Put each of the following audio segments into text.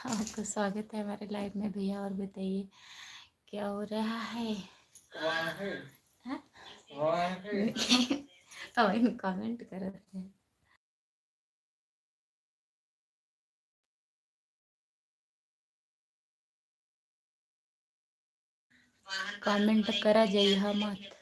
आपका स्वागत है हमारे लाइव में भैया। और बताइए क्या हो रहा है? हाँ? कमेंट कर रहे हैं। कमेंट करा जाइए मत।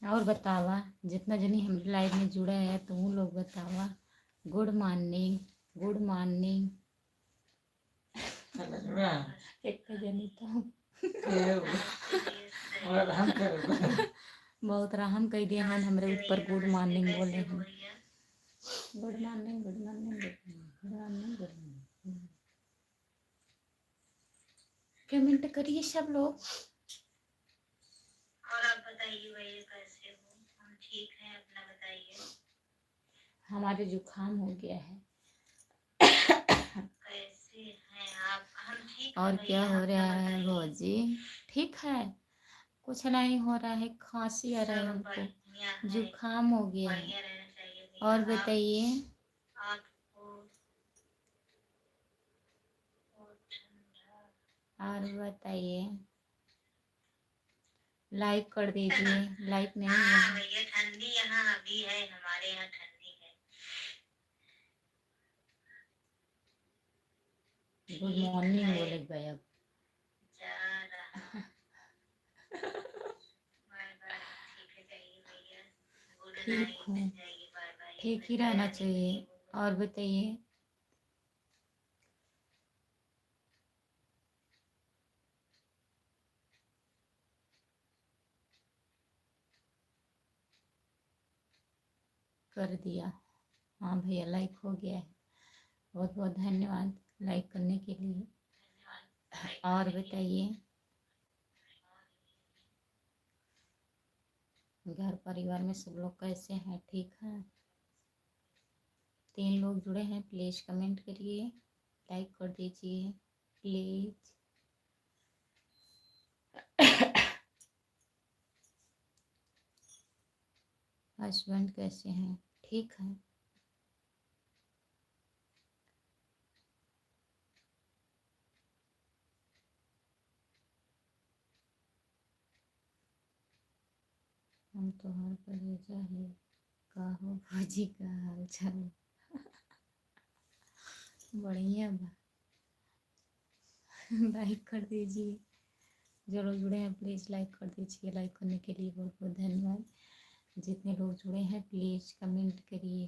और बतावा जितना जनी हमारे लाइफ में जुड़ा है तो वो लोग बतावा। Good morning, good morning. एक जनी तो बहुत रहम कह दिए हैं हमरे ऊपर। गुड मॉर्निंग बोले हैं। Good morning, good morning, good morning, good morning. Comment करिए सब लोग। और आप बताइए भैया कैसे हो? हम ठीक हैं, अपना बताइए। हमारे जुकाम हो गया है। कैसे हैं आप? हम ठीक। और क्या हो रहा है भौजी? ठीक है, कुछ नहीं हो रहा है, खांसी आ रहा है हमको, जुकाम हो गया है। और बताइए। और बताइए, लाइक कर दीजिए। लाइक नहीं हुआ भैया। ठंडी यहाँ अभी है, हमारे यहाँ ठंडी है। गुड मॉर्निंग बोले भाई। अब जा रहा ठीक हूँ, ठीक ही रहना चाहिए। और बताइए। कर दिया। हाँ भैया, लाइक हो गया है। बहुत बहुत धन्यवाद लाइक करने के लिए। और बताइए, घर परिवार में सब लोग कैसे हैं? ठीक हैं? 3 लोग जुड़े हैं, प्लीज़ कमेंट करिए, लाइक कर दीजिए प्लीज़। हस्बैंड कैसे हैं? ठीक हैं? हम तो हर कलेजा है, काहो भौजी का हाल चाल? बढ़िया बा। लाइक कर दीजिए, जो लोग जुड़े हैं प्लीज़ लाइक कर दीजिए। लाइक करने के लिए बहुत बहुत धन्यवाद। जितने लोग जुड़े हैं प्लीज़ कमेंट करिए।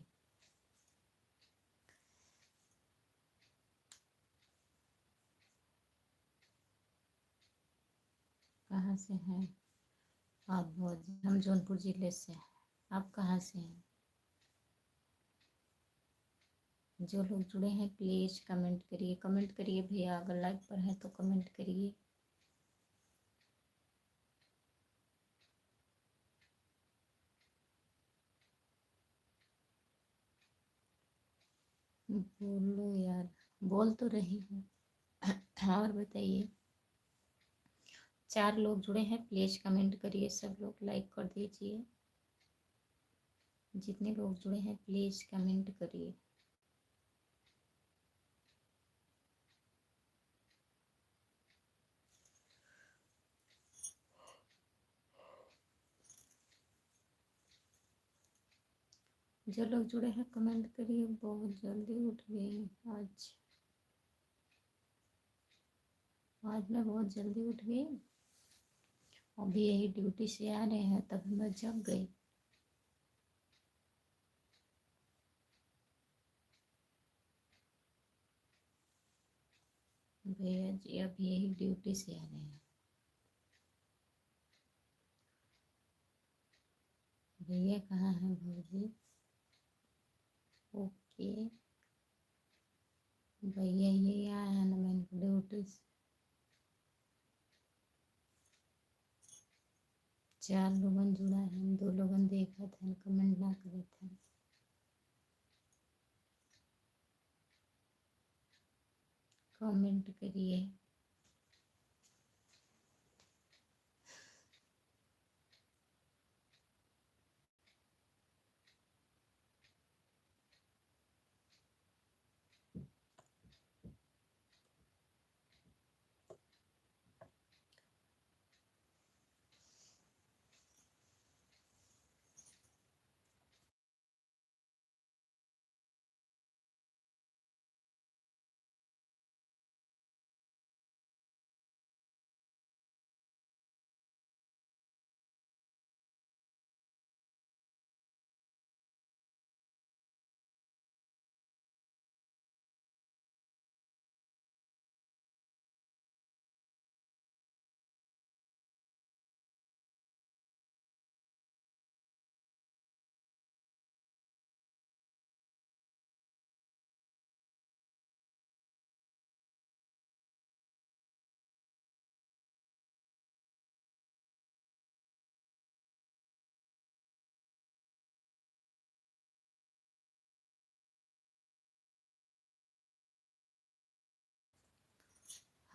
कहाँ से हैं आप भौजी? हम जौनपुर ज़िले से हैं। आप कहाँ से हैं? जो लोग जुड़े हैं प्लीज़ कमेंट करिए, कमेंट करिए भैया। अगर लाइक पर हैं तो कमेंट करिए। बोलो यार, बोल तो रही हूँ। और बताइए। 4 लोग जुड़े हैं, प्लीज़ कमेंट करिए। सब लोग लाइक कर दीजिए। जितने लोग जुड़े हैं प्लीज़ कमेंट करिए। जो लोग जुड़े हैं कमेंट करिए। बहुत जल्दी उठ गई आज। आज मैं बहुत जल्दी उठ गई। अभी यही ड्यूटी से आ रहे हैं तब मैं जग गई। भैया जी अभी यही ड्यूटी से आ रहे हैं। भैया कहाँ हैं भौजी? ओके, भैया ये आए हैं ना, मैंने ड्यूटी से। 4 लोगन जुड़ा है, 2 लोगन देखा था, कमेंट ना करे थे। कमेंट करिए।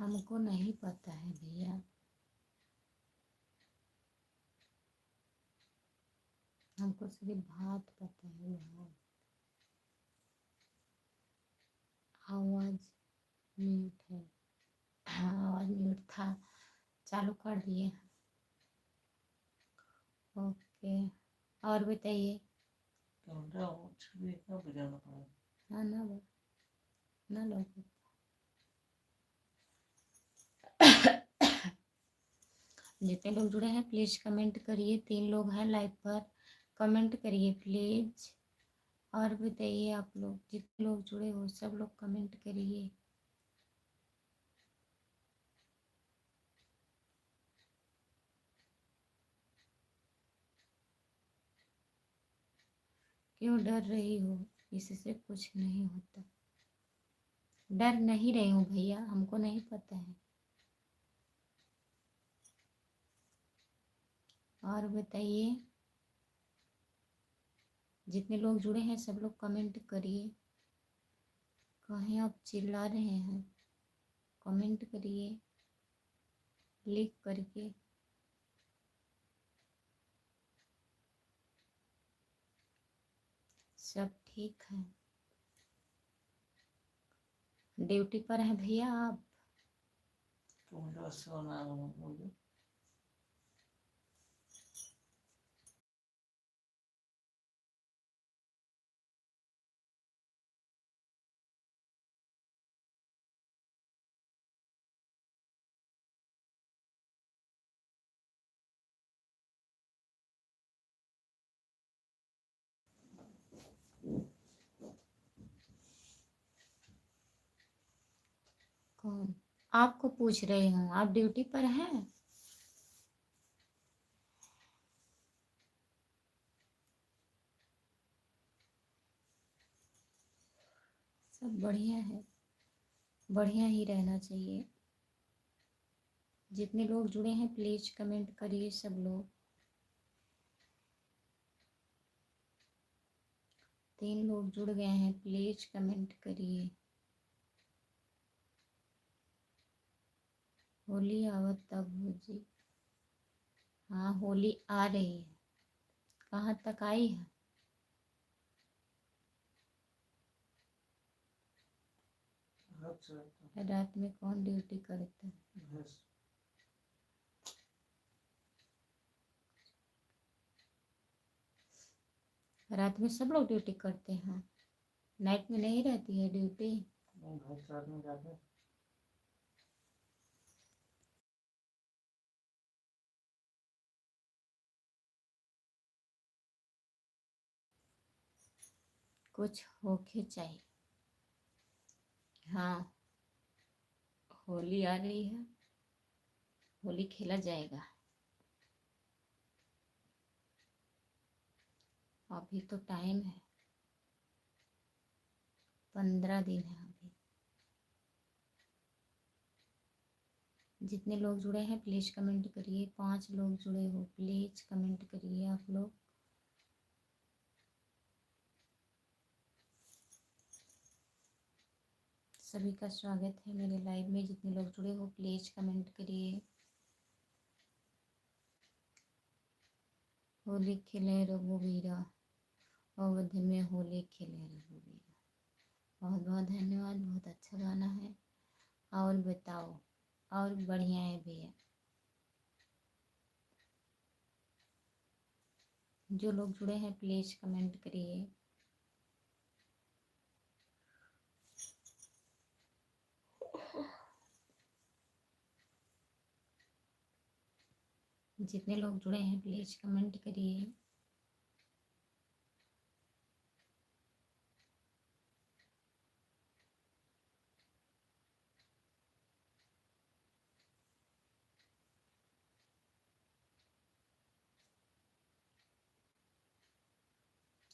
हमको नहीं पता है भैया, हमको सिर्फ भात पता है। भात। आवाज म्यूट है। हाँ, आवाज म्यूट था, चालू कर दिए। ओके, और बताइए। हाँ ना ना लोग जितने लोग जुड़े हैं प्लीज कमेंट करिए। 3 लोग हैं लाइव पर, कमेंट करिए प्लीज। और बताइए आप लोग, जितने लोग जुड़े हो सब लोग कमेंट करिए। क्यों डर रही हो? इससे कुछ नहीं होता। डर नहीं रही हूँ भैया, हमको नहीं पता है। और बताइए, जितने लोग जुड़े हैं सब लोग कमेंट करिए। कहीं आप चिल्ला रहे हैं? कमेंट करिए लिख करके। सब ठीक है? ड्यूटी पर हैं भैया आप? कौन? आपको पूछ रही हूँ, आप ड्यूटी पर हैं? सब बढ़िया है, बढ़िया ही रहना चाहिए। जितने लोग जुड़े हैं प्लीज कमेंट करिए सब लोग। 3 लोग जुड़ गए हैं, प्लीज कमेंट करिए। होली आवत तब हो जी। हाँ, होली आ रही है। कहाँ तक आई है? रात में कौन ड्यूटी करता है? रात में सब लोग ड्यूटी करते हैं, नाइट में नहीं रहती है ड्यूटी। कुछ होके चाहिए। हाँ, होली आ रही है, होली खेला जाएगा। अभी तो टाइम है, 15 दिन है अभी। जितने लोग जुड़े हैं प्लीज कमेंट करिए। 5 लोग जुड़े हो प्लीज कमेंट करिए आप लोग। सभी का स्वागत है मेरे लाइव में। जितने लोग जुड़े हो प्लीज कमेंट करिए। होली खेले रघुवीरा, अवध में होली खेले रघुवीरा। बहुत बहुत धन्यवाद, बहुत अच्छा गाना है। और बताओ, और बढ़िया है भैया। जो लोग जुड़े हैं प्लीज कमेंट करिए। जितने लोग जुड़े हैं प्लीज कमेंट करिए।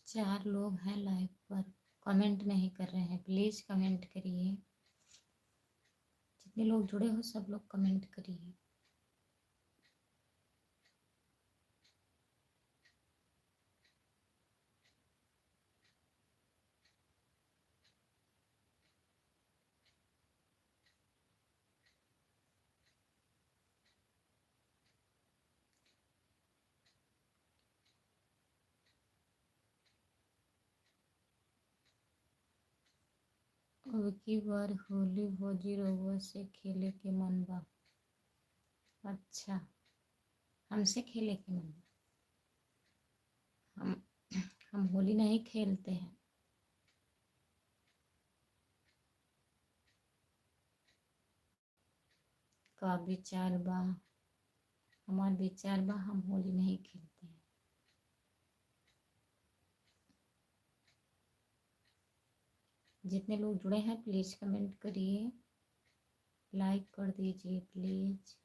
चार लोग हैं लाइव पर, कमेंट नहीं कर रहे हैं, प्लीज कमेंट करिए। जितने लोग जुड़े हो सब लोग कमेंट करिए। अब की बार होली भौजी रउआ से खेले के मन बा। अच्छा, हमसे खेले के मन बा। हम होली नहीं खेलते हैं। का विचार बा? हमार विचार बा हम होली नहीं खेलते हैं। जितने लोग जुड़े हैं प्लीज़ कमेंट करिए, लाइक कर दीजिए प्लीज़।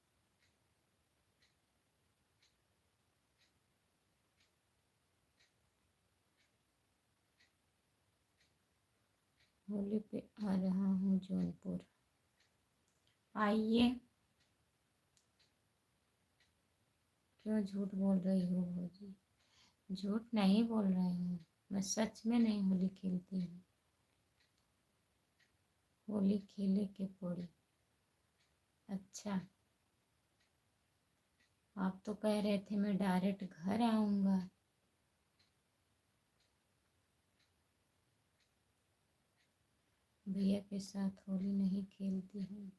होली पे आ रहा हूँ जौनपुर, आइए। क्यों झूठ बोल रही हो भौजी? झूठ नहीं बोल रही हूँ, मैं सच में नहीं होली खेलती हूँ। होली खेले के पड़ी। अच्छा, आप तो कह रहे थे मैं डायरेक्ट घर आऊँगा। भैया के साथ होली नहीं खेलती हूँ।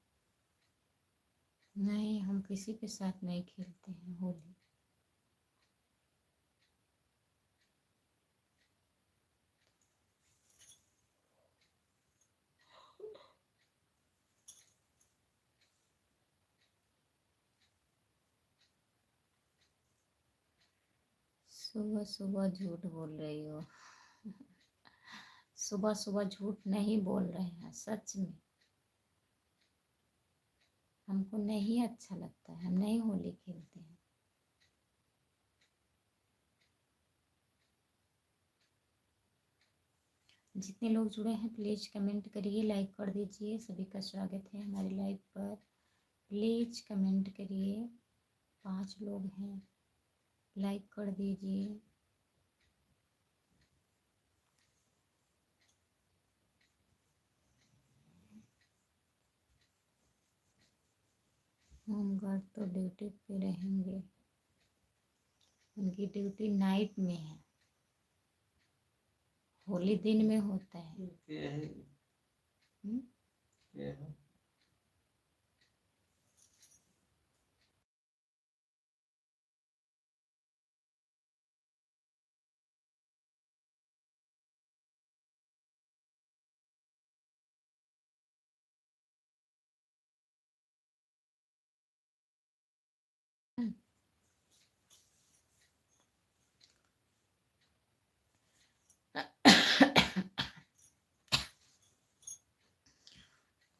नहीं, हम किसी के साथ नहीं खेलते हैं होली। सुबह सुबह झूठ बोल रही हो। सुबह सुबह झूठ नहीं बोल रहे हैं, सच में। हमको नहीं अच्छा लगता है, हम नहीं होली खेलते हैं। जितने लोग जुड़े हैं प्लीज़ कमेंट करिए, लाइक कर दीजिए। सभी का स्वागत है हमारी लाइव पर। प्लीज़ कमेंट करिए। 5 लोग हैं, लाइक कर दीजिए। होमगार्ड तो ड्यूटी पे रहेंगे, उनकी ड्यूटी नाइट में है। होली दिन में होता है।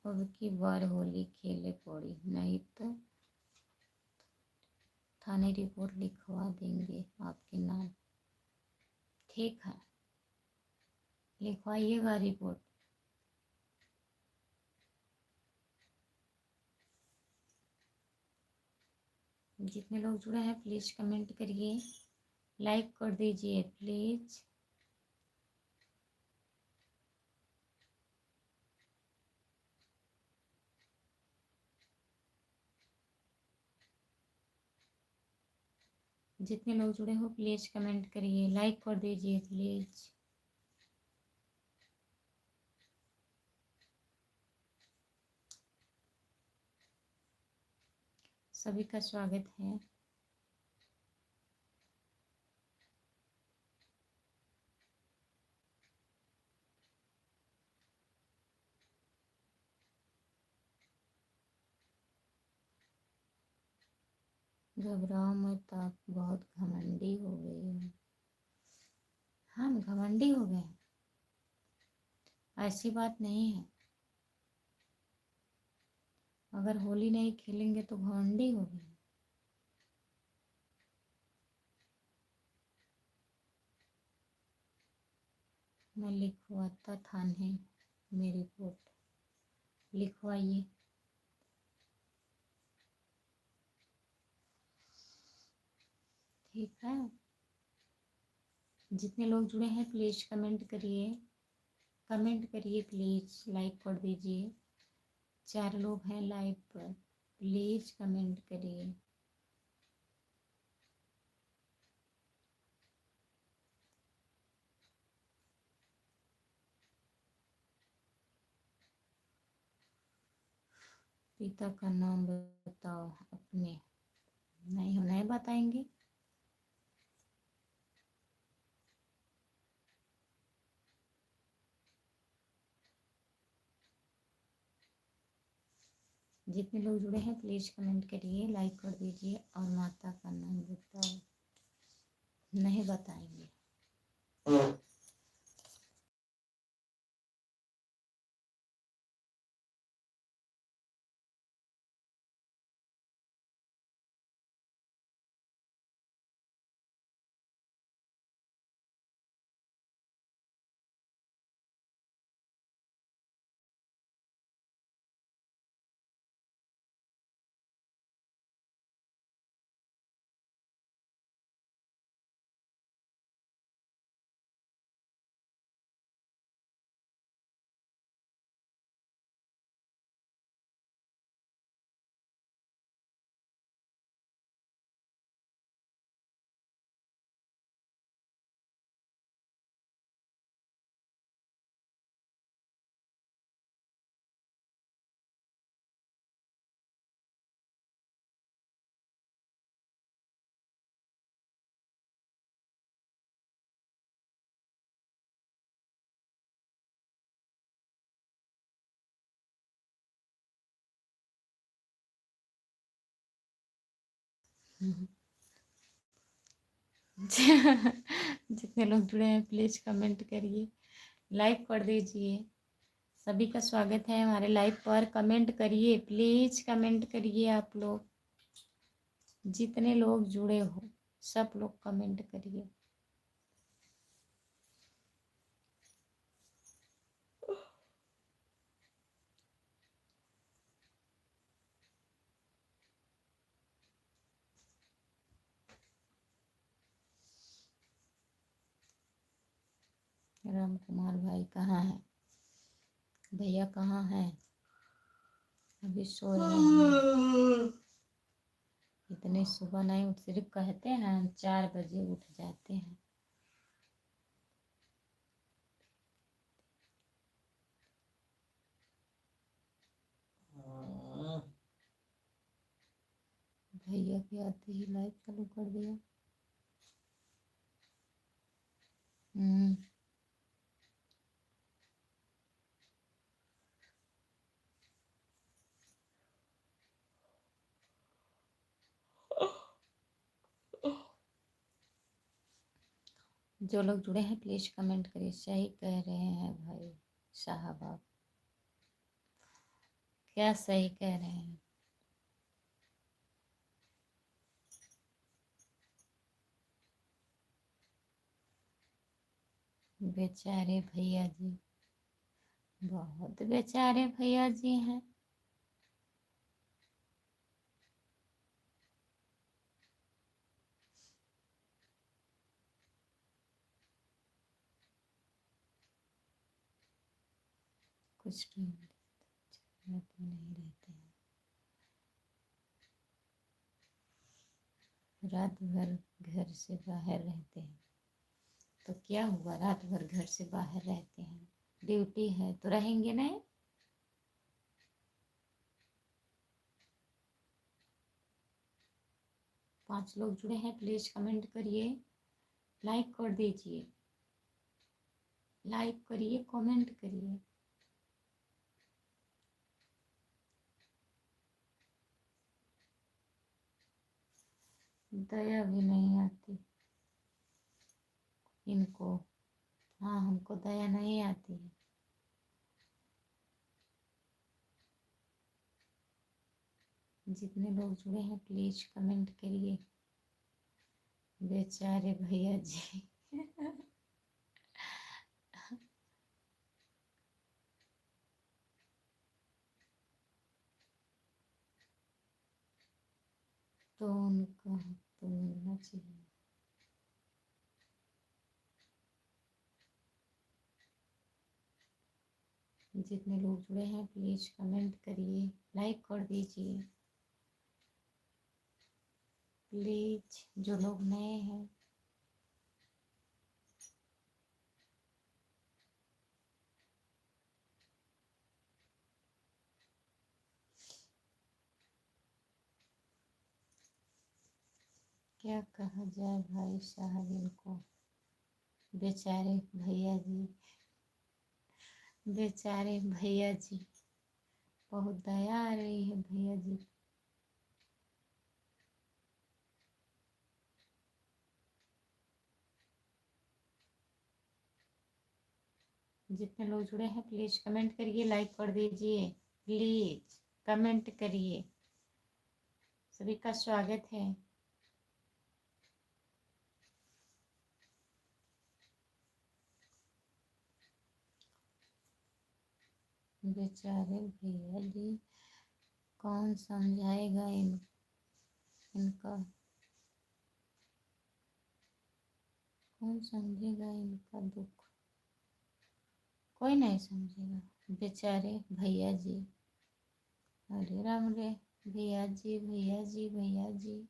अब की बार होली खेले पड़ी, नहीं तो थाने रिपोर्ट लिखवा देंगे आपके नाम। ठीक है, लिखवाइएगा रिपोर्ट। जितने लोग जुड़े हैं प्लीज़ कमेंट करिए, लाइक कर दीजिए प्लीज़। जितने लोग जुड़े हो प्लीज़ कमेंट करिए, लाइक कर दीजिए प्लीज़। सभी का स्वागत है। घबराओ मत, आप बहुत घमंडी हो गई हो। हम घमंडी हो गए? ऐसी बात नहीं है। अगर होली नहीं खेलेंगे तो घमंडी हो गए। मैं लिखवाता थाने में रिपोर्ट, लिखवाइए। ठीक है, जितने लोग जुड़े हैं प्लीज़ कमेंट करिए, कमेंट करिए प्लीज़, लाइक कर दीजिए। 4 लोग हैं लाइव पर, प्लीज़ कमेंट करिए। पिता का नाम बताओ अपने। नहीं, हम नहीं बताएंगे। जितने लोग जुड़े हैं प्लीज कमेंट करिए, लाइक कर दीजिए, और माता का नाम बताओ। नहीं बताएंगे। जितने लोग जुड़े हैं प्लीज कमेंट करिए, लाइक कर दीजिए। सभी का स्वागत है हमारे लाइव पर। कमेंट करिए प्लीज, कमेंट करिए आप लोग। जितने लोग जुड़े हो सब लोग कमेंट करिए। राम कुमार भाई कहाँ है? भैया कहाँ है? अभी सो रहे हैं। इतने सुबह नहीं उठ, सिर्फ कहते हैं हम 4 बजे उठ जाते हैं। भैया के आते ही लाइव चालू कर दिया। जो लोग जुड़े हैं प्लीज कमेंट करिए। सही कह रहे हैं भाई साहब, आप क्या सही कह रहे हैं? बेचारे भैया जी, बहुत बेचारे भैया जी हैं। कुछ तो नहीं रहते हैं, रात भर घर से बाहर रहते हैं। तो क्या हुआ, रात भर घर से बाहर रहते हैं, ड्यूटी है तो रहेंगे नहीं? 5 लोग जुड़े हैं प्लीज कमेंट करिए, लाइक कर दीजिए, लाइक करिए, कमेंट करिए। दया भी नहीं आती इनको। हाँ, हमको दया नहीं आती है। जितने लोग जुड़े हैं प्लीज कमेंट करिए। बेचारे भैया जी। तो उनको तो मिलना चाहिए। जितने लोग जुड़े हैं प्लीज कमेंट करिए, लाइक कर दीजिए प्लीज। जो लोग नए हैं क्या कहा जाए भाई साहब इनको, बेचारे भैया जी, बेचारे भैया जी, बहुत दया आ रही है भैया जी। जितने लोग जुड़े हैं प्लीज कमेंट करिए, लाइक कर दीजिए, प्लीज कमेंट करिए। सभी का स्वागत है। बेचारे भैया जी, कौन समझाएगा इनका, कौन समझेगा इनका दुख, कोई नहीं समझेगा। बेचारे भैया जी, अरे राम रे, भैया जी भैया जी भैया जी।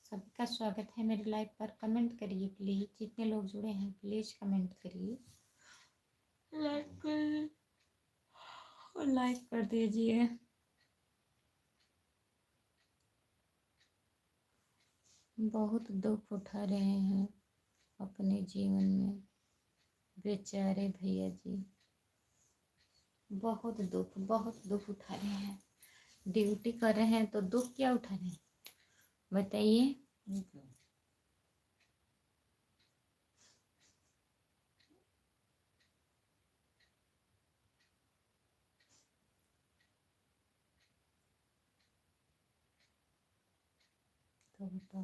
सबका स्वागत है मेरे लाइव पर। कमेंट करिए प्लीज, जितने लोग जुड़े हैं प्लीज कमेंट करिए, लाइक कर दीजिए। बहुत दुख उठा रहे हैं अपने जीवन में बेचारे भैया जी, बहुत दुख उठा रहे हैं। ड्यूटी कर रहे हैं तो दुख क्या उठा रहे हैं बताइए। तो बताओ,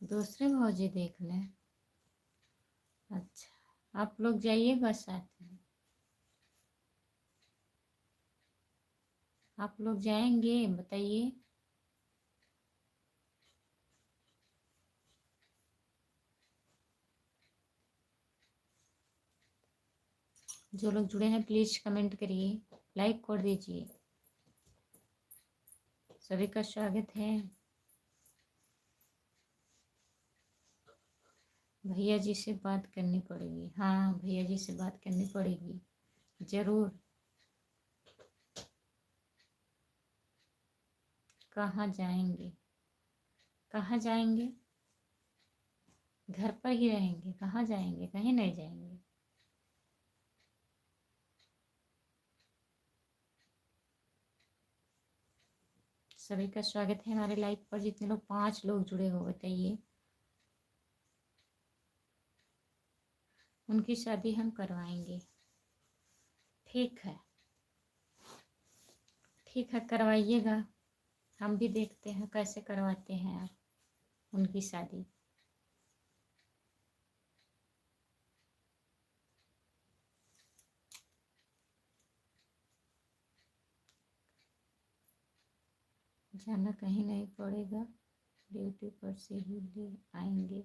दूसरे भौजी देख लें। अच्छा, आप लोग जाइएगा साथ में, आप लोग जाएंगे बताइए। जो लोग जुड़े हैं प्लीज कमेंट करिए, लाइक कर दीजिए। सभी का स्वागत है। भैया जी से बात करनी पड़ेगी, हाँ भैया जी से बात करनी पड़ेगी जरूर। कहाँ जाएंगे, कहाँ जाएंगे, घर पर ही रहेंगे, कहाँ जाएंगे, कहीं नहीं जाएंगे। सभी का स्वागत है हमारे लाइव पर। जितने लोग 5 लोग जुड़े हो बताइए। उनकी शादी हम करवाएंगे, ठीक है, ठीक है करवाइएगा। हम भी देखते हैं कैसे करवाते हैं आप उनकी शादी। जाना कहीं नहीं पड़ेगा, ड्यूटी पर से ही ले आएंगे।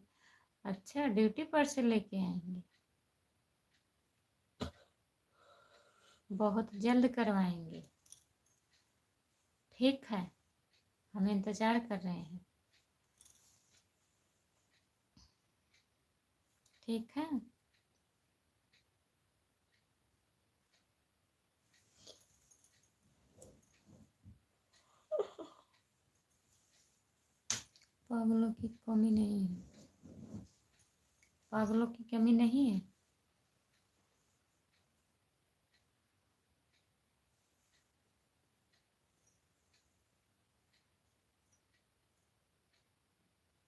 अच्छा, ड्यूटी पर से लेके आएंगे, बहुत जल्द करवाएंगे, ठीक है, हम इंतज़ार कर रहे हैं, ठीक है। पागलों की कमी नहीं है, पागलों की कमी नहीं है।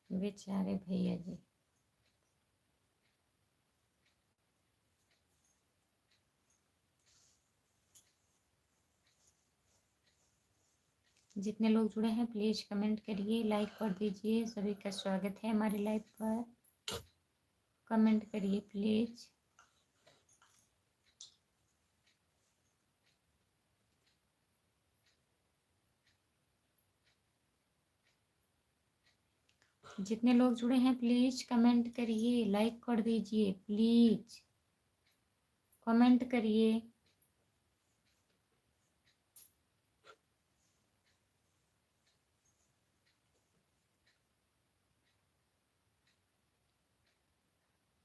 बेचारे भैया जी। जितने लोग जुड़े हैं प्लीज कमेंट करिए, लाइक कर दीजिए। सभी का स्वागत है हमारे लाइव पर। कमेंट करिए प्लीज। जितने लोग जुड़े हैं प्लीज कमेंट करिए, लाइक कर दीजिए प्लीज। कमेंट करिए।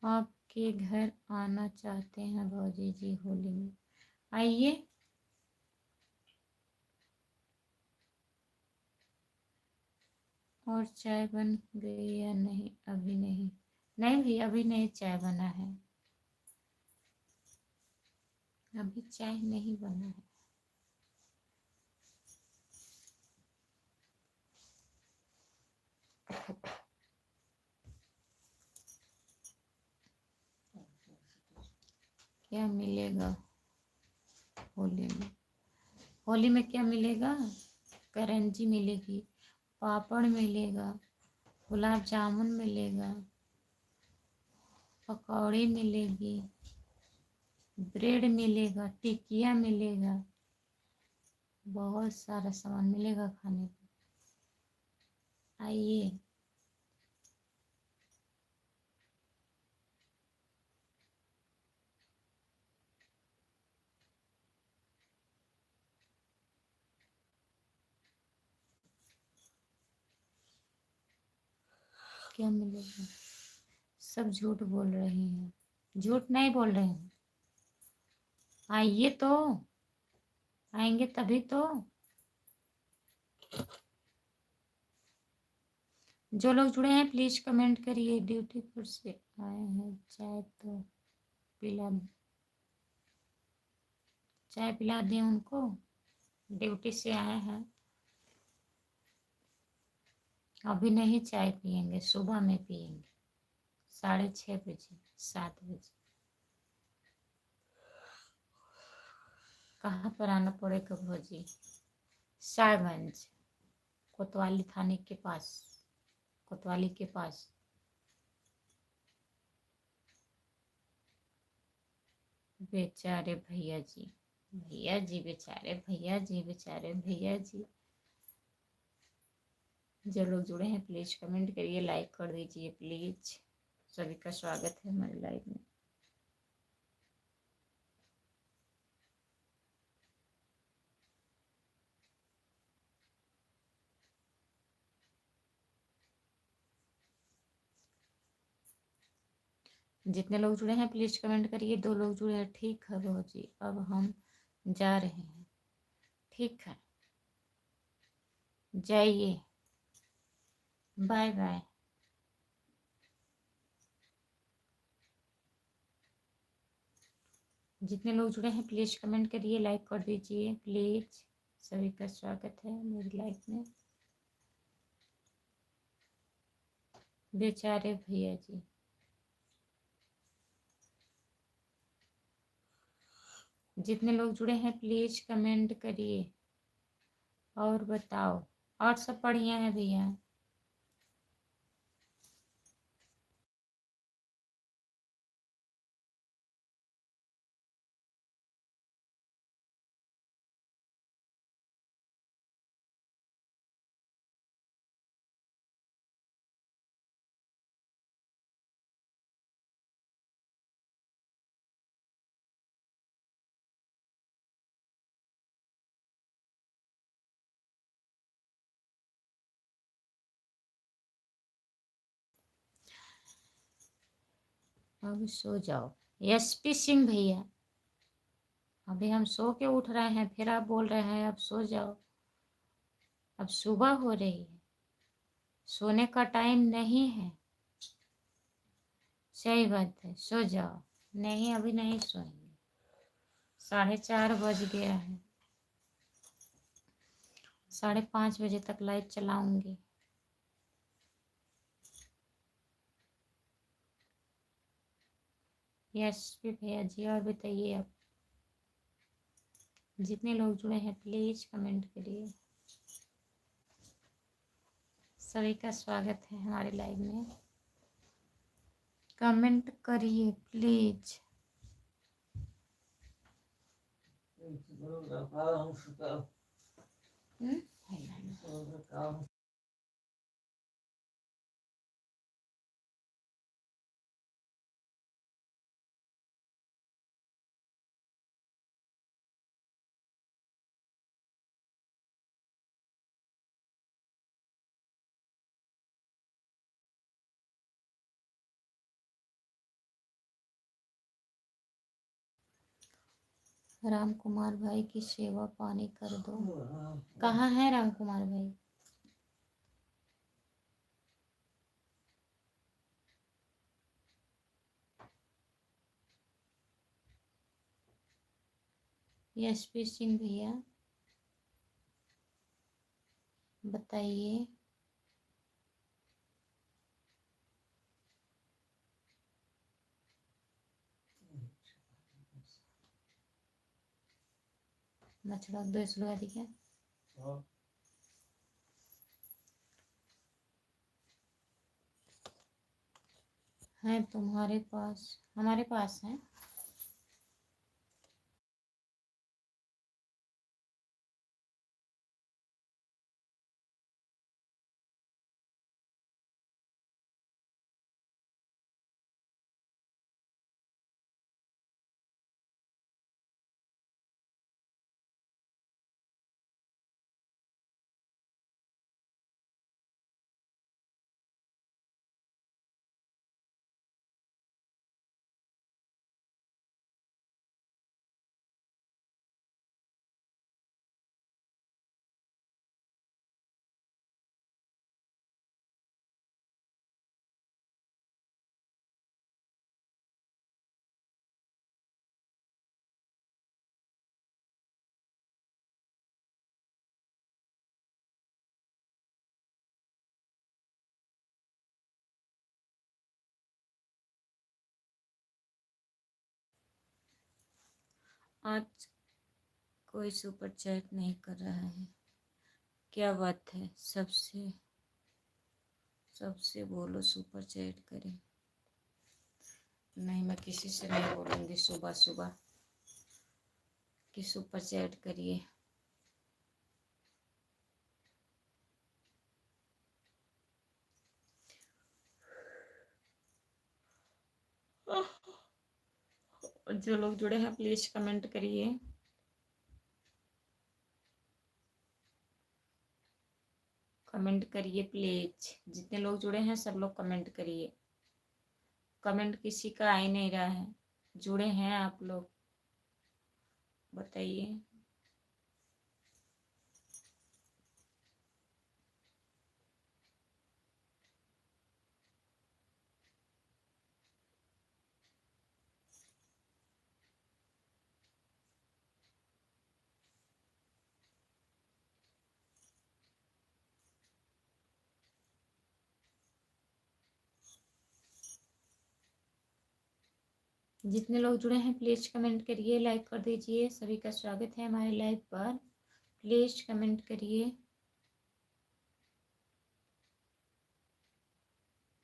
आपके घर आना चाहते हैं भौजी जी होली में, आइए। और चाय बन गई या नहीं? अभी नहीं। नहीं भी अभी नहीं चाय बना है, अभी चाय नहीं बना है। क्या मिलेगा होली में? होली में क्या मिलेगा? करंजी मिलेगी, पापड़ मिलेगा, गुलाब जामुन मिलेगा, पकौड़ी मिलेगी, ब्रेड मिलेगा, टिकिया मिलेगा, बहुत सारा सामान मिलेगा खाने को। आइए। क्या मिलेगा? सब झूठ बोल रहे हैं, झूठ नहीं बोल रहे हैं। आइए तो, आएंगे तभी तो। जो लोग जुड़े हैं प्लीज कमेंट करिए। ड्यूटी पर से आए हैं, चाय तो पिला, चाय पिला दें उनको, ड्यूटी से आए हैं। अभी नहीं चाय पियेंगे, सुबह में पियेंगे 6:30 बजे, 7 बजे। कहाँ पर आना पड़ेगा भौजी? साहेबगंज, कोतवाली थाने के पास, कोतवाली के पास। बेचारे भैया जी, भैया जी, बेचारे भैया जी, बेचारे भैया जी। जो लोग जुड़े हैं प्लीज कमेंट करिए, लाइक कर दीजिए प्लीज। सभी का स्वागत है हमारे लाइव में। जितने लोग जुड़े हैं प्लीज कमेंट करिए। 2 लोग जुड़े हैं, ठीक है भौजी, अब हम जा रहे हैं। ठीक है, जाइए, बाय बाय। जितने लोग जुड़े हैं प्लीज कमेंट करिए, लाइक कर दीजिए प्लीज। सभी का स्वागत है मेरी लाइफ में। बेचारे भैया जी। जितने लोग जुड़े हैं प्लीज कमेंट करिए और बताओ। और सब बढ़िया है भैया? अब सो जाओ एसपी सिंह भैया। अभी हम सो के उठ रहे हैं, फिर आप बोल रहे हैं अब सो जाओ। अब सुबह हो रही है, सोने का टाइम नहीं है। सही बात है, सो जाओ। नहीं अभी नहीं सोएंगे, 4:30 बज गया है। 5:30 बजे तक लाइट चलाऊंगी। यशस्वी भैया जी, और बताइए आप, जितने लोग जुड़े हैं प्लीज कमेंट करिए। सभी का स्वागत है हमारे लाइव में, कमेंट करिए प्लीज। राम कुमार भाई की सेवा पानी कर दो। कहाँ है राम कुमार भाई? यशपी सिंह भैया बताइए। मछड़ा 2 लगा दी क्या? है तुम्हारे पास? हमारे पास है। आज कोई सुपर चैट नहीं कर रहा है, क्या बात है? सबसे सबसे बोलो सुपर चैट करें। नहीं, मैं किसी से नहीं बोलूँगी सुबह सुबह कि सुपर चैट करिए। जो लोग जुड़े हैं प्लीज कमेंट करिए। कमेंट करिए प्लीज, जितने लोग जुड़े हैं सब लोग कमेंट करिए। कमेंट किसी का आ ही नहीं रहा है। जुड़े हैं आप लोग, बताइए। जितने लोग जुड़े हैं प्लीज कमेंट करिए, लाइक कर दीजिए। सभी का स्वागत है हमारे लाइव पर, प्लीज कमेंट करिए।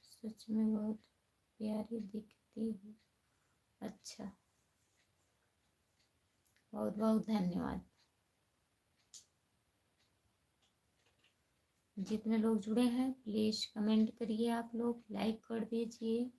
सच में बहुत प्यारी दिखती हो। अच्छा, बहुत बहुत धन्यवाद। जितने लोग जुड़े हैं प्लीज कमेंट करिए, आप लोग लाइक कर दीजिए।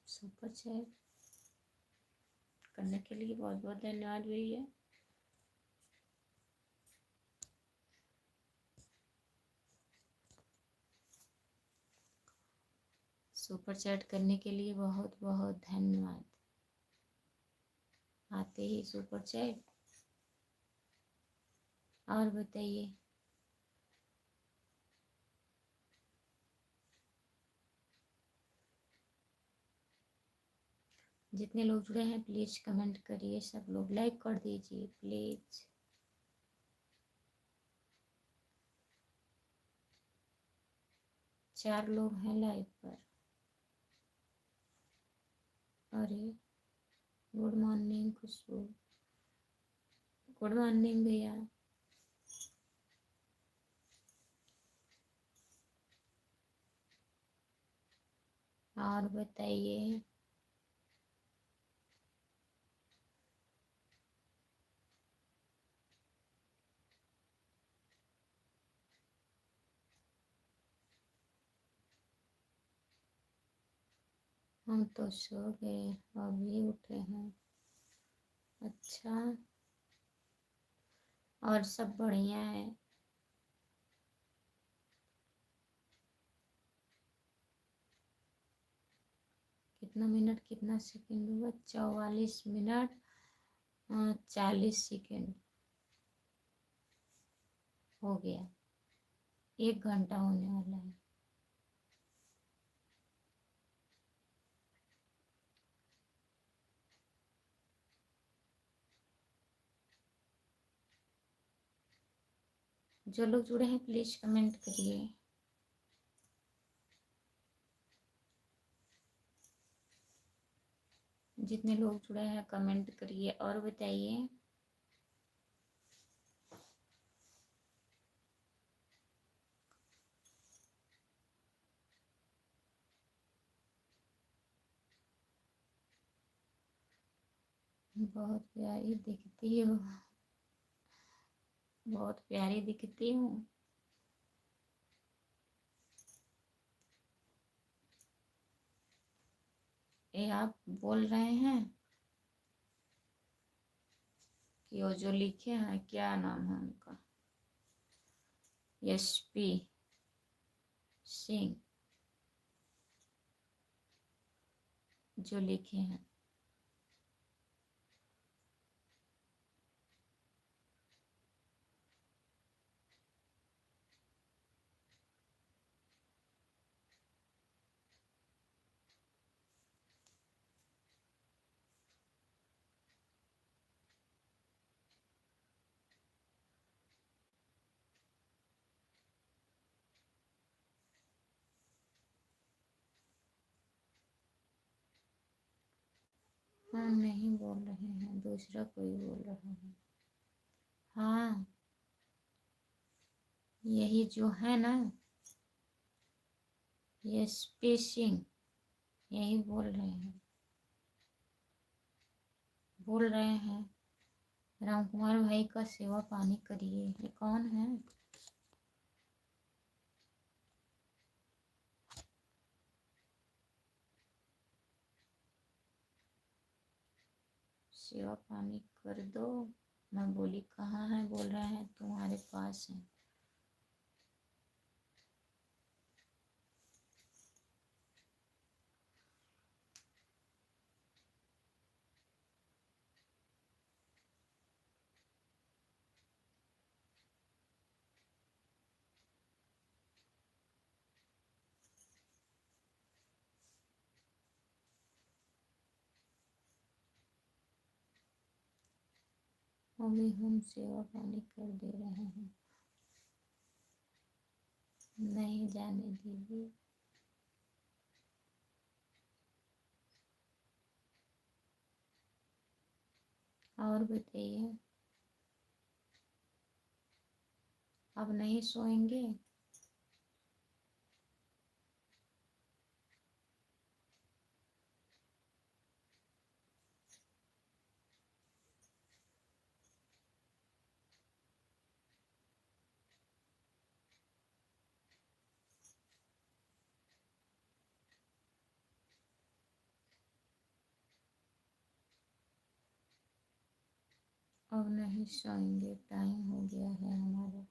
सुपर चैट करने के लिए बहुत बहुत धन्यवाद भैया। सुपर चैट करने के लिए बहुत बहुत धन्यवाद। आते ही सुपर चैट। और बताइए। जितने लोग जुड़े हैं प्लीज़ कमेंट करिए, सब लोग लाइक कर दीजिए प्लीज़। चार लोग हैं लाइव पर। अरे गुड मॉर्निंग खुशबू, गुड मॉर्निंग भैया। और बताइए। हम तो सो गए, अभी उठे हैं। अच्छा, और सब बढ़िया है। कितना मिनट कितना सेकंड हुआ? 44 मिनट 40 सेकंड हो गया। 1 घंटा होने वाला है। जो लोग जुड़े हैं प्लीज कमेंट करिए। जितने लोग जुड़े हैं कमेंट करिए और बताइए। बहुत प्यारी दिखती हो, बहुत प्यारी दिखती हूँ। ये आप बोल रहे हैं कि वो जो लिखे हैं क्या नाम है उनका? SP सिंह जो लिखे हैं। हम नहीं बोल रहे हैं, दूसरा कोई बोल रहा है। हाँ यही जो है ना, ये स्पेसिंग यही बोल रहे हैं, बोल रहे हैं राम कुमार भाई का सेवा पानी करिए। ये कौन है? सेवा पानी कर दो। मैं बोली कहाँ है? बोल रहे हैं तुम्हारे पास है। अभी हम सेवा पानी कर दे रहे हैं। नहीं जाने दीजिए। और बताइए, अब नहीं सोएंगे? अब नहीं सोएंगे, टाइम हो गया है हमारा।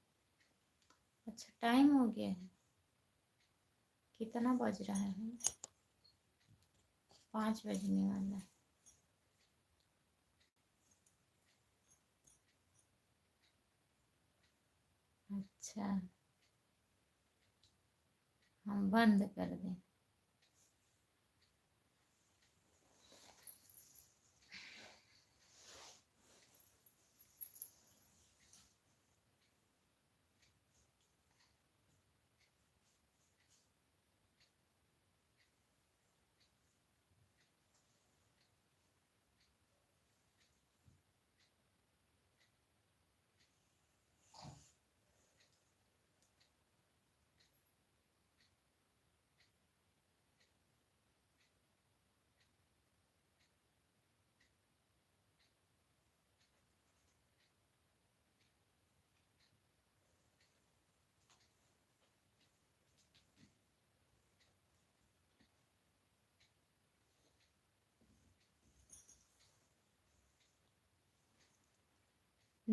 अच्छा टाइम हो गया है। कितना बज रहा है? 5 बजने वाला है। अच्छा हम बंद कर दें?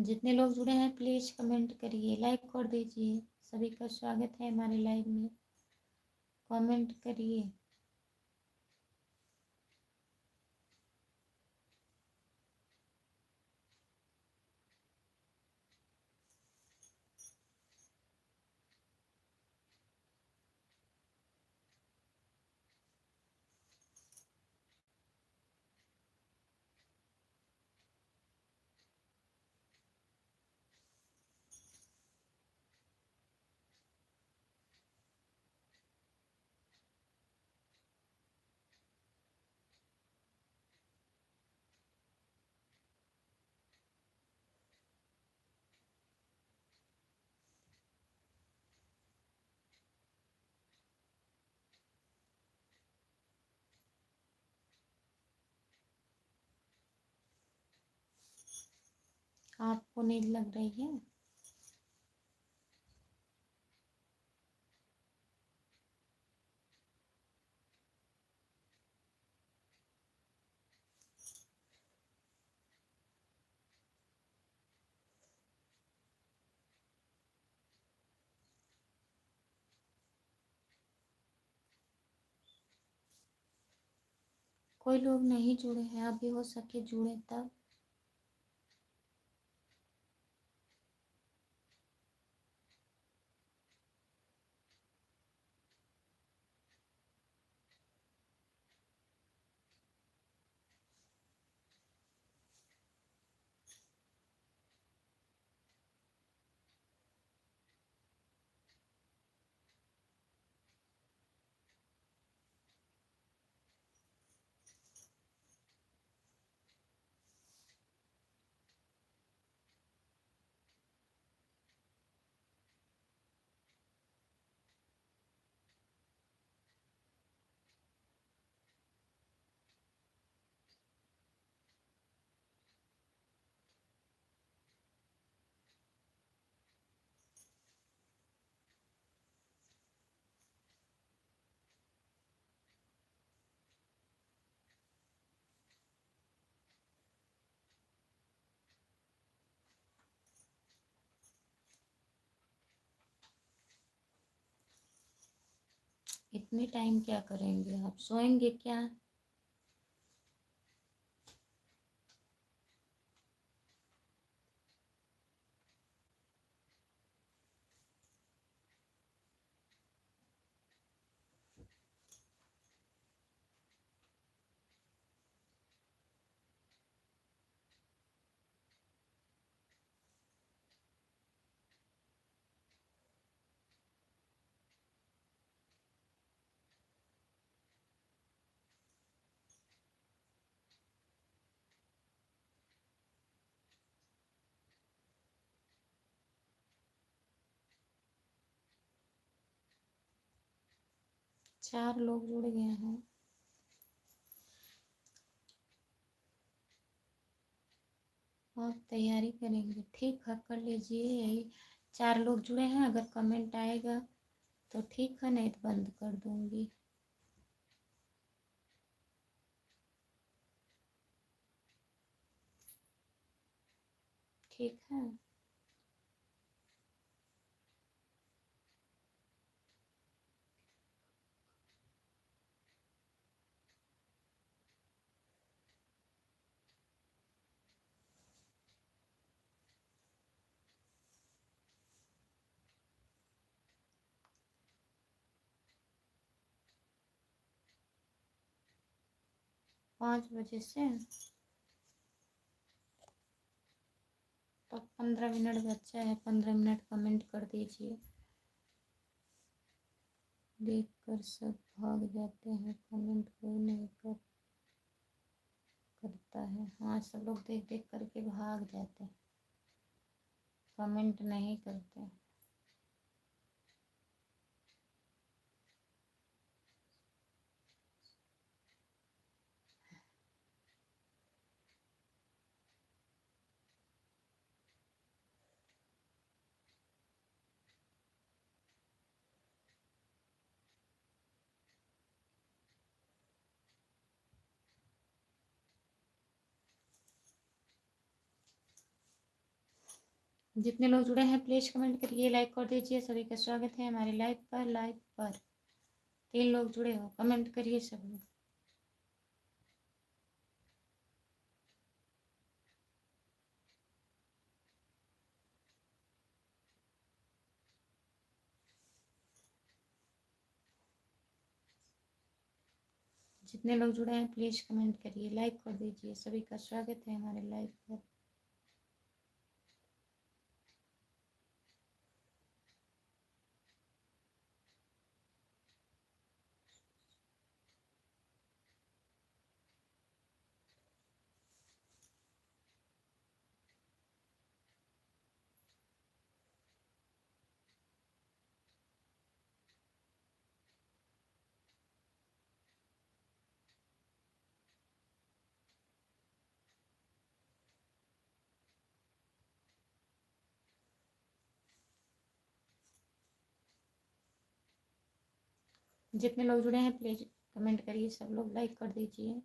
जितने लोग जुड़े हैं प्लीज़ कमेंट करिए, लाइक कर दीजिए। सभी का स्वागत है हमारे लाइव में, कमेंट करिए। आपको नींद लग रही है? कोई लोग नहीं जुड़े हैं अभी, हो सके जुड़े तब। इतने टाइम क्या करेंगे आप, सोएंगे क्या? चार लोग जुड़ गए हैं। आप तैयारी करेंगे, ठीक है, कर लीजिए। यही चार लोग जुड़े हैं, अगर कमेंट आएगा तो ठीक है, नहीं तो बंद कर दूंगी। ठीक है। 5 बजे से तो 15 मिनट बचा है, 15 मिनट कमेंट कर दीजिए। देख कर सब भाग जाते हैं, कमेंट कोई नहीं करता है। हाँ, सब लोग देख देख करके भाग जाते हैं, कमेंट नहीं करते। जितने लोग जुड़े हैं प्लीज कमेंट करिए, लाइक कर दीजिए। सभी का स्वागत है हमारे लाइव पर 3 लोग जुड़े हो, कमेंट करिए सब लोग। जितने लोग जुड़े हैं प्लीज कमेंट करिए, लाइक कर दीजिए। सभी का स्वागत है हमारे लाइव पर। जितने लोग जुड़े हैं प्लीज कमेंट करिए, सब लोग लाइक कर दीजिए।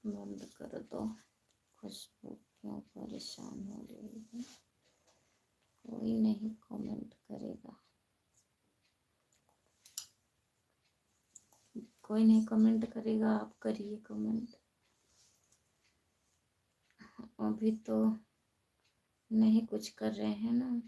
बंद कर दो। खुशबू क्यों परेशान हो रही है? कोई नहीं कमेंट करेगा, कोई नहीं कमेंट करेगा, आप करिए कमेंट। अभी तो नहीं कुछ कर रहे हैं ना।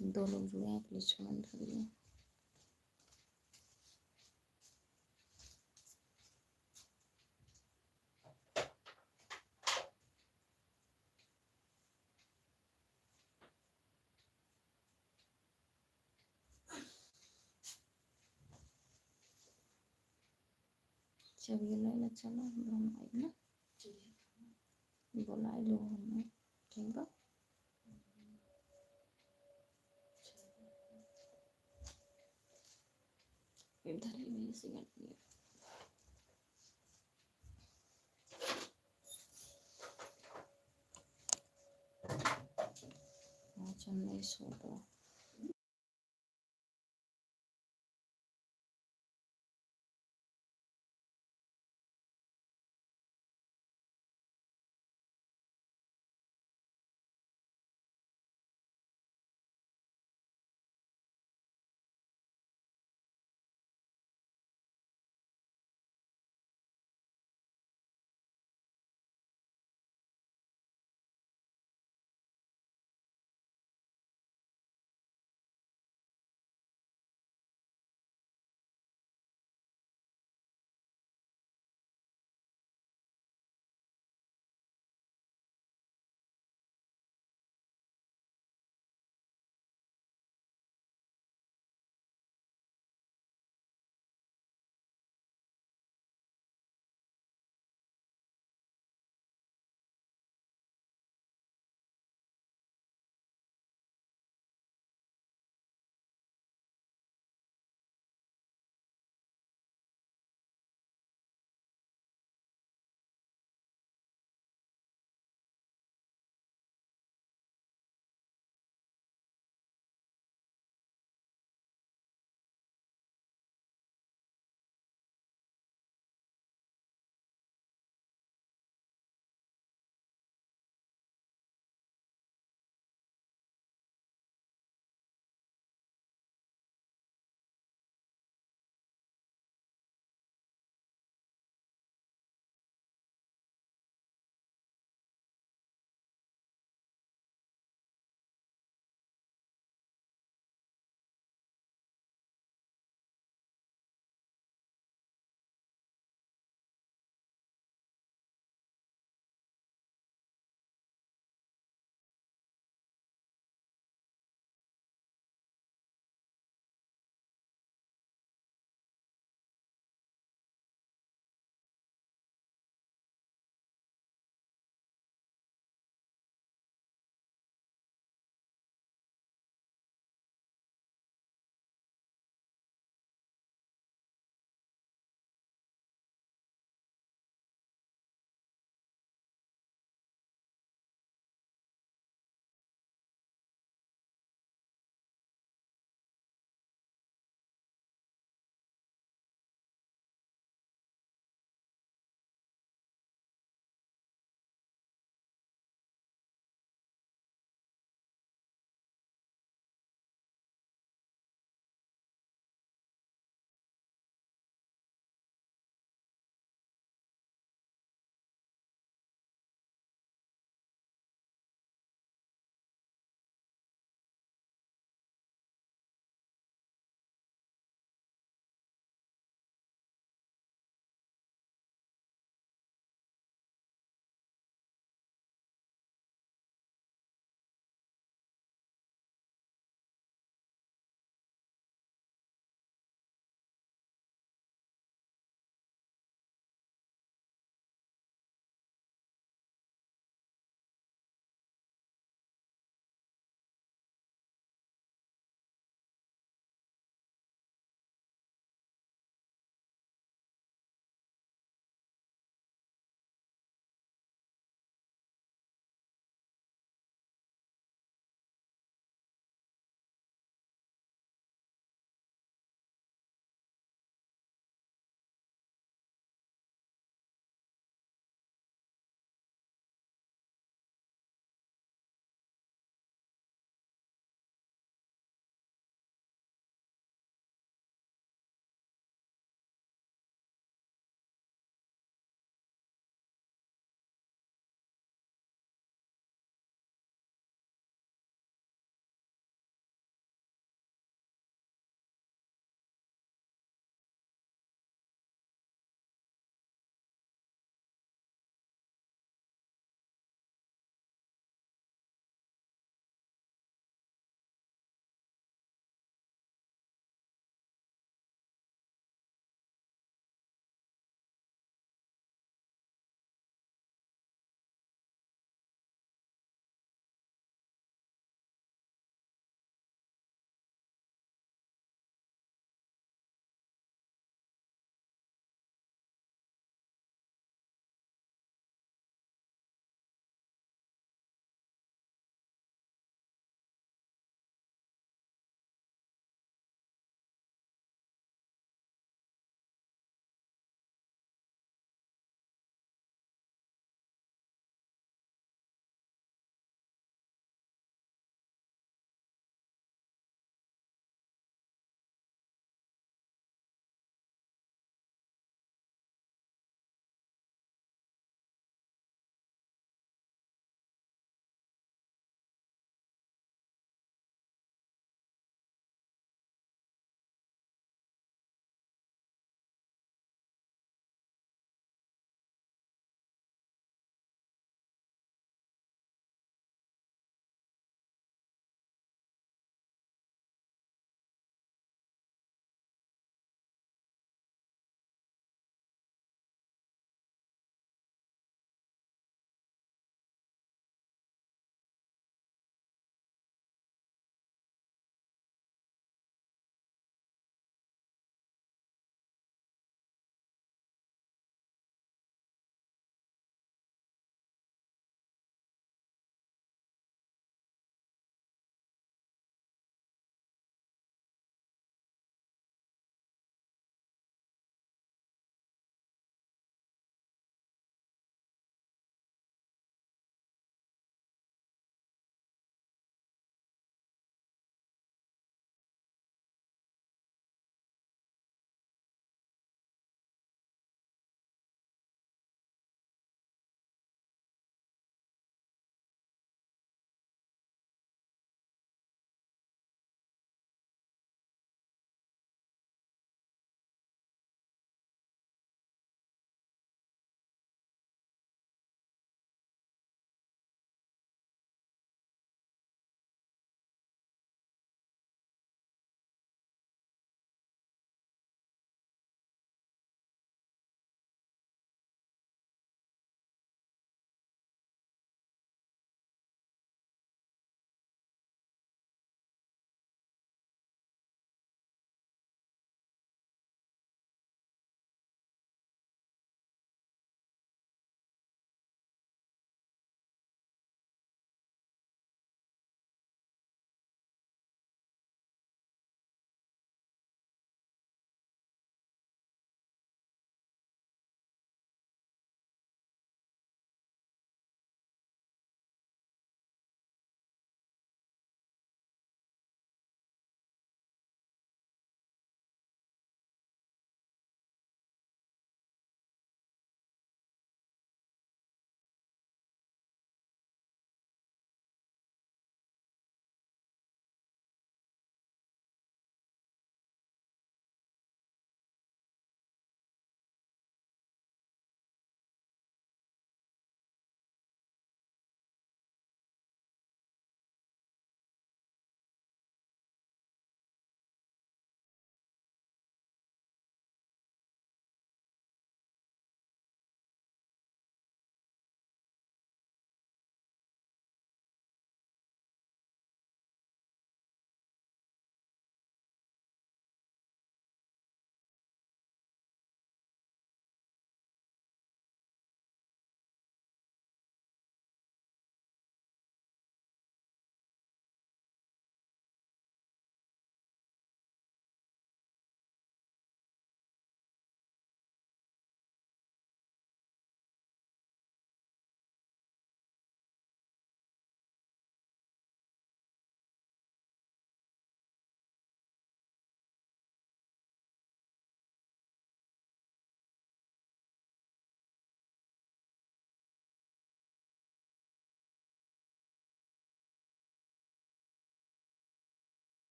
दो लोग जुड़े हैं, प्लीज कमेंट करिए। जब ये लाइन चलो हम आई ना बुला लो हमें, ठीक है। इधर ही मेरी सिगरेट लिए चन्नई सो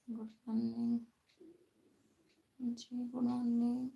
गुड मॉर्निंग जी, गुड मॉर्निंग।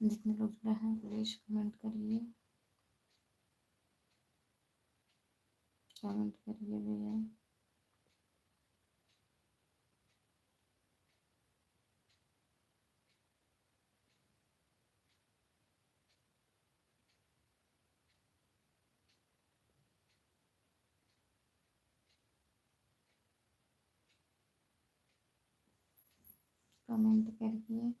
जितने लोग जुड़े हैं प्लीज कमेंट करिए, कमेंट करिए भैया। कमेंट करिए।